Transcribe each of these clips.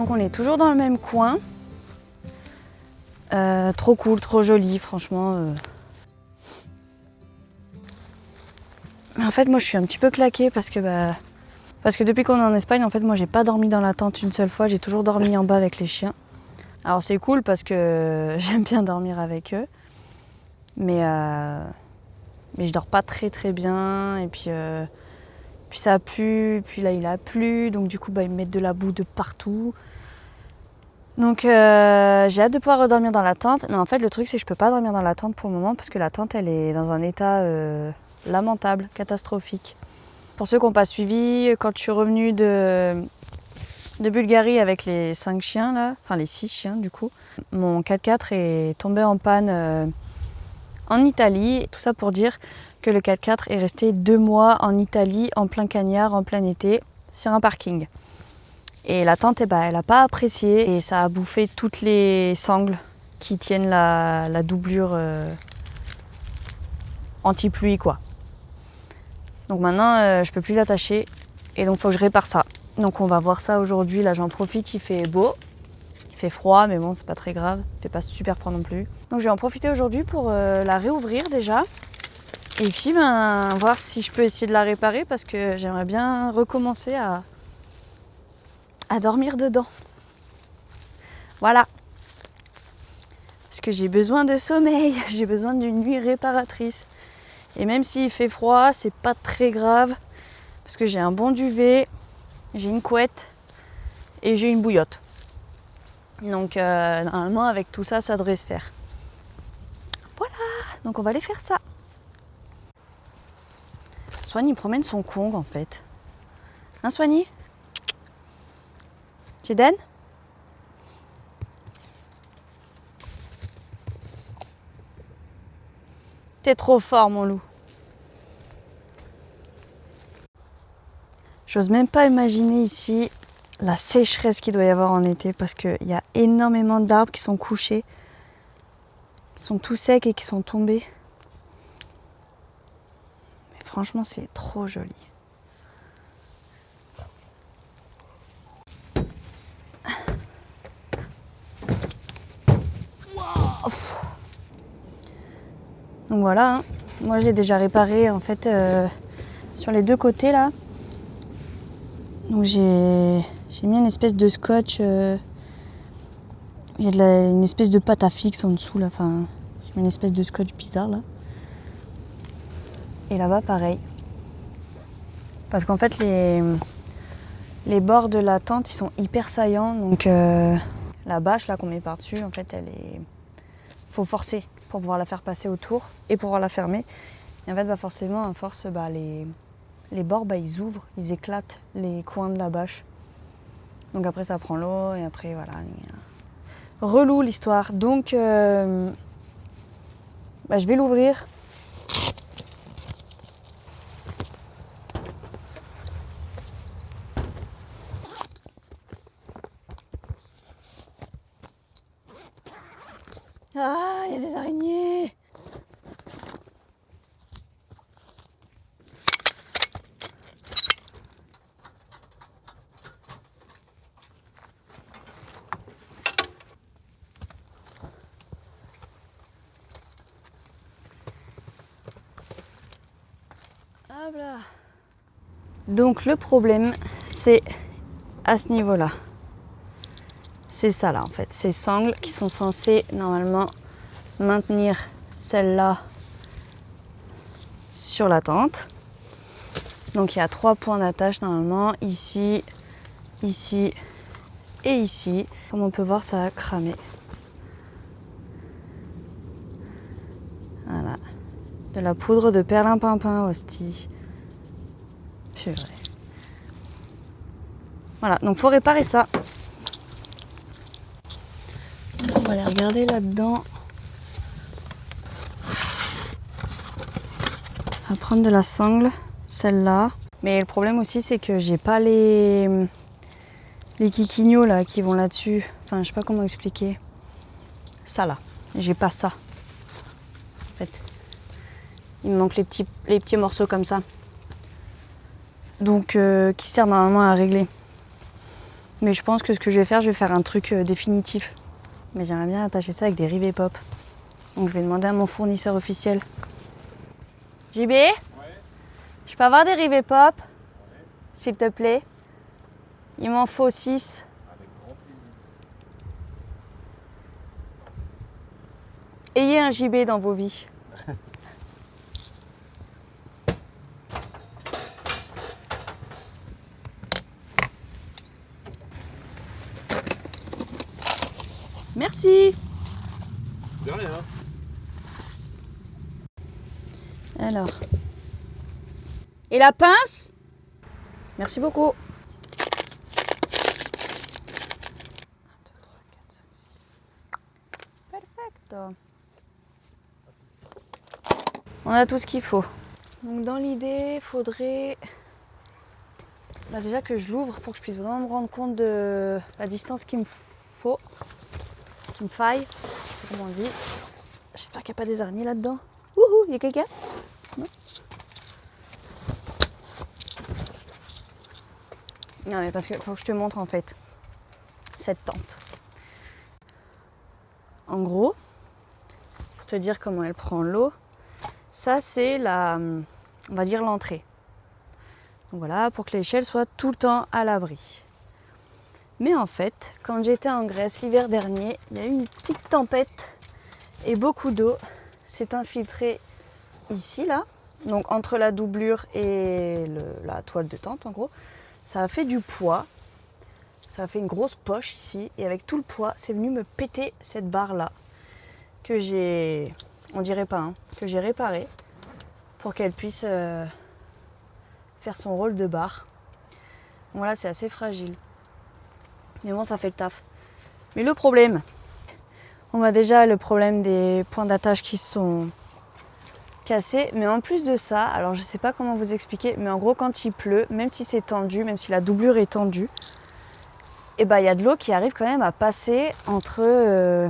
Donc on est toujours dans le même coin. Trop cool, trop joli, franchement. Mais en fait, moi, je suis un petit peu claquée parce que depuis qu'on est en Espagne, en fait, moi, j'ai pas dormi dans la tente une seule fois. J'ai toujours dormi en bas avec les chiens. Alors c'est cool parce que j'aime bien dormir avec eux, mais je dors pas très très bien. Et puis ça pue, puis là il a plu, donc du coup ils me mettent de la boue de partout. Donc j'ai hâte de pouvoir redormir dans la tente. Mais en fait le truc c'est que je peux pas dormir dans la tente pour le moment parce que la tente elle est dans un état lamentable, catastrophique. Pour ceux qui n'ont pas suivi, quand je suis revenue de Bulgarie avec les 5 chiens là, enfin les 6 chiens du coup, mon 4x4 est tombé en panne en Italie. Tout ça pour dire que le 4x4 est resté 2 mois en Italie, en plein cagnard, en plein été, sur un parking. Et la tente, elle n'a pas apprécié et ça a bouffé toutes les sangles qui tiennent la doublure anti-pluie quoi. Donc maintenant, je peux plus l'attacher et donc il faut que je répare ça. Donc on va voir ça aujourd'hui. Là, j'en profite, il fait beau. Il fait froid, mais bon, c'est pas très grave. Il fait pas super froid non plus. Donc je vais en profiter aujourd'hui pour la réouvrir déjà. Et puis voir si je peux essayer de la réparer parce que j'aimerais bien recommencer à dormir dedans. Voilà. Parce que j'ai besoin de sommeil, j'ai besoin d'une nuit réparatrice. Et même s'il fait froid, c'est pas très grave. Parce que j'ai un bon duvet, j'ai une couette et j'ai une bouillotte. Donc normalement avec tout ça, ça devrait se faire. Voilà, donc on va aller faire ça. Swan il promène son Kong en fait. Hein Swanny? Tu donnes? T'es trop fort mon loup. J'ose même pas imaginer ici la sécheresse qu'il doit y avoir en été parce qu'il y a énormément d'arbres qui sont couchés, qui sont tout secs et qui sont tombés. Mais franchement c'est trop joli. Donc voilà, hein. Moi j'ai déjà réparé en fait sur les deux côtés là. Donc j'ai mis une espèce de scotch. Il y a une espèce de pâte à fixe en dessous là. Enfin, j'ai mis une espèce de scotch bizarre là. Et là-bas pareil. Parce qu'en fait les bords de la tente ils sont hyper saillants. Donc la bâche là qu'on met par-dessus en fait faut forcer pour pouvoir la faire passer autour et pouvoir la fermer. Et en fait forcément à force les bords ils ouvrent, ils éclatent les coins de la bâche. Donc après ça prend l'eau et après voilà. Relou l'histoire. Donc je vais l'ouvrir. Ah, il y a des araignées. Hop là. Donc le problème, c'est à ce niveau-là. C'est ça là en fait, ces sangles qui sont censées normalement maintenir celle-là sur la tente. Donc il y a 3 points d'attache normalement, ici, ici et ici. Comme on peut voir, ça a cramé. Voilà. De la poudre de perlimpinpin, hostie. Purée. Voilà, donc faut réparer ça. On va aller regarder là-dedans. On va prendre de la sangle, celle-là. Mais le problème aussi, c'est que j'ai pas les quiquignos là qui vont là-dessus. Enfin, je sais pas comment expliquer. Ça là, j'ai pas ça. En fait, il me manque les petits morceaux comme ça. Donc, qui servent normalement à régler. Mais je pense que ce que je vais faire un truc définitif. Mais j'aimerais bien attacher ça avec des rivets pop. Donc je vais demander à mon fournisseur officiel. JB, ouais. Je peux avoir des rivets pop, ouais. S'il te plaît. Il m'en faut 6. Avec grand plaisir. Ayez un JB dans vos vies. Merci. De rien. Alors. Et la pince? Merci beaucoup. 1, 2, 3, 4, 5, 6. Perfecto. On a tout ce qu'il faut. Donc dans l'idée, il faudrait déjà que je l'ouvre pour que je puisse vraiment me rendre compte de la distance qu'il me faut. Qu'il me faille. Comment on dit. J'espère qu'il n'y a pas des araignées là-dedans. Wouhou, il y a quelqu'un? Non mais parce qu'il faut que je te montre en fait cette tente. En gros, pour te dire comment elle prend l'eau, ça c'est on va dire l'entrée. Donc voilà, pour que l'échelle soit tout le temps à l'abri. Mais en fait, quand j'étais en Grèce l'hiver dernier, il y a eu une petite tempête et beaucoup d'eau s'est infiltrée ici là, donc entre la doublure et la toile de tente en gros. Ça a fait du poids, ça a fait une grosse poche ici, et avec tout le poids, c'est venu me péter cette barre-là, que j'ai, on dirait pas, hein, que j'ai réparée, pour qu'elle puisse faire son rôle de barre. Voilà, c'est assez fragile. Mais bon, ça fait le taf. Mais le problème, on a déjà le problème des points d'attache qui sont cassés, mais en plus de ça, alors je sais pas comment vous expliquer, mais en gros quand il pleut, même si c'est tendu, même si la doublure est tendue, et ben il y a de l'eau qui arrive quand même à passer entre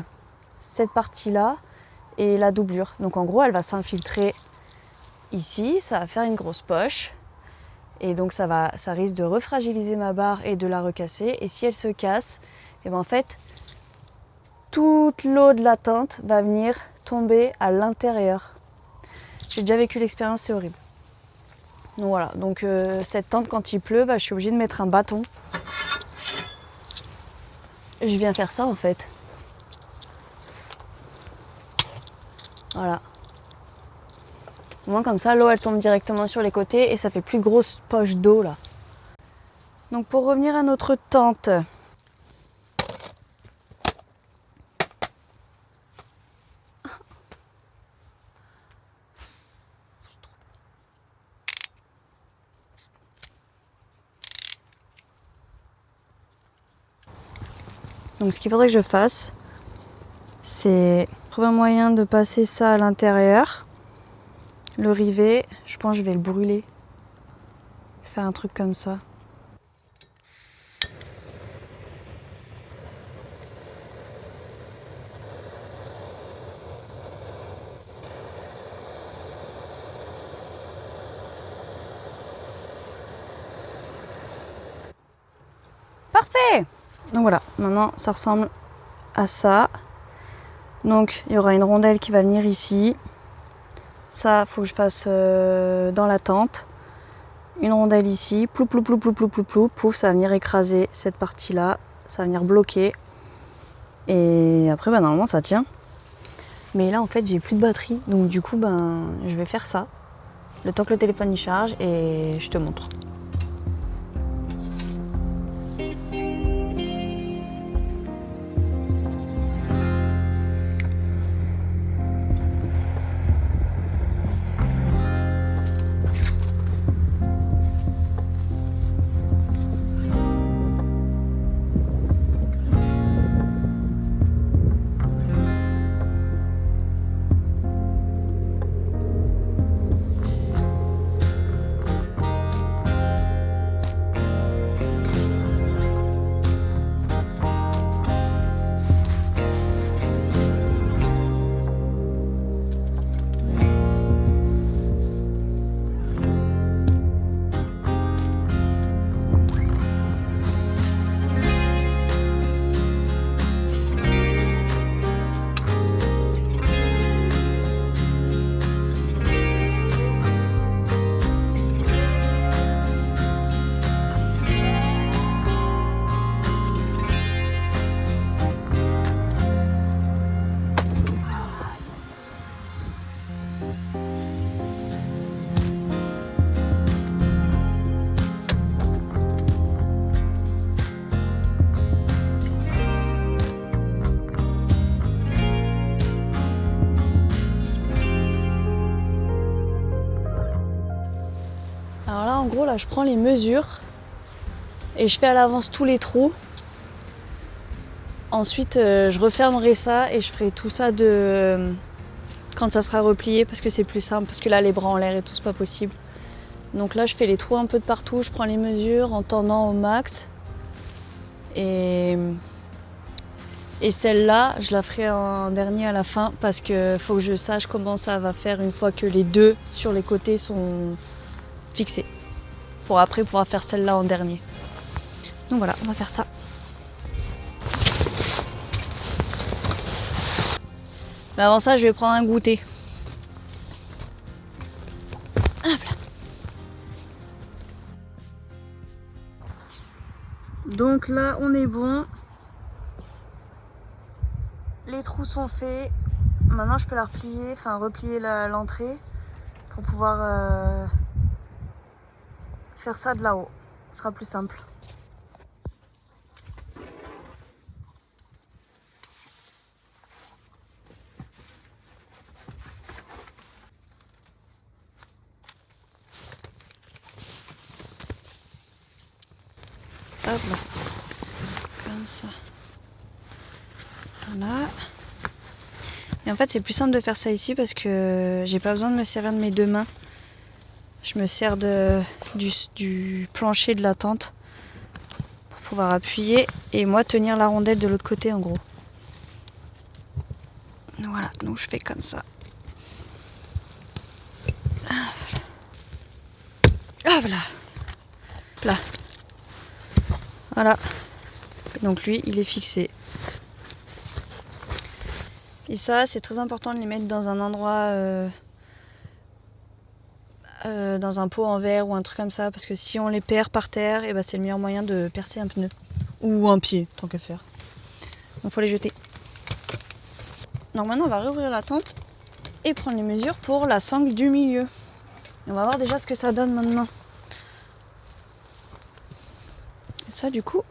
cette partie-là et la doublure. Donc en gros elle va s'infiltrer ici, ça va faire une grosse poche, et donc ça risque de refragiliser ma barre et de la recasser, et si elle se casse, et ben en fait toute l'eau de la tente va venir tomber à l'intérieur. J'ai déjà vécu l'expérience, c'est horrible. Donc voilà, donc cette tente quand il pleut, je suis obligée de mettre un bâton. Je viens faire ça en fait. Voilà. Au moins comme ça, l'eau elle tombe directement sur les côtés et ça fait plus grosse poche d'eau là. Donc pour revenir à notre tente. Donc ce qu'il faudrait que je fasse, c'est trouver un moyen de passer ça à l'intérieur. Le rivet, je pense que je vais le brûler. Faire un truc comme ça. Parfait! Donc voilà, maintenant ça ressemble à ça. Donc il y aura une rondelle qui va venir ici. Ça, faut que je fasse dans la tente. Une rondelle ici, plou plou plou plou plou plou plou, pouf, ça va venir écraser cette partie-là, ça va venir bloquer. Et après, normalement, ça tient. Mais là, en fait, j'ai plus de batterie, donc du coup, je vais faire ça. Le temps que le téléphone y charge et je te montre. là, je prends les mesures et je fais à l'avance tous les trous. Ensuite, je refermerai ça et je ferai tout ça quand ça sera replié parce que c'est plus simple, parce que là, les bras en l'air et tout, c'est pas possible. Donc là, je fais les trous un peu de partout, je prends les mesures en tendant au max. Et celle-là, je la ferai en dernier à la fin parce qu'il faut que je sache comment ça va faire une fois que les deux sur les côtés sont fixés. Pour après pouvoir faire celle-là en dernier. Donc voilà, on va faire ça. Mais avant ça, je vais prendre un goûter. Hop là. Donc là, on est bon. Les trous sont faits. Maintenant, je peux la replier, enfin replier l'entrée pour pouvoir faire ça de là-haut. Ce sera plus simple. Hop là. Comme ça. Voilà. Et en fait, c'est plus simple de faire ça ici parce que j'ai pas besoin de me servir de mes deux mains. Je me sers du plancher de la tente pour pouvoir appuyer et moi tenir la rondelle de l'autre côté en gros. Voilà, donc je fais comme ça. Hop là. Là. Voilà. Donc lui, il est fixé. Et ça, c'est très important de les mettre dans un endroit, dans un pot en verre ou un truc comme ça, parce que si on les perd par terre, et ben c'est le meilleur moyen de percer un pneu. Ou un pied, tant qu'à faire. Donc faut les jeter. Donc maintenant, on va réouvrir la tente et prendre les mesures pour la sangle du milieu. Et on va voir déjà ce que ça donne maintenant. Et ça, du coup,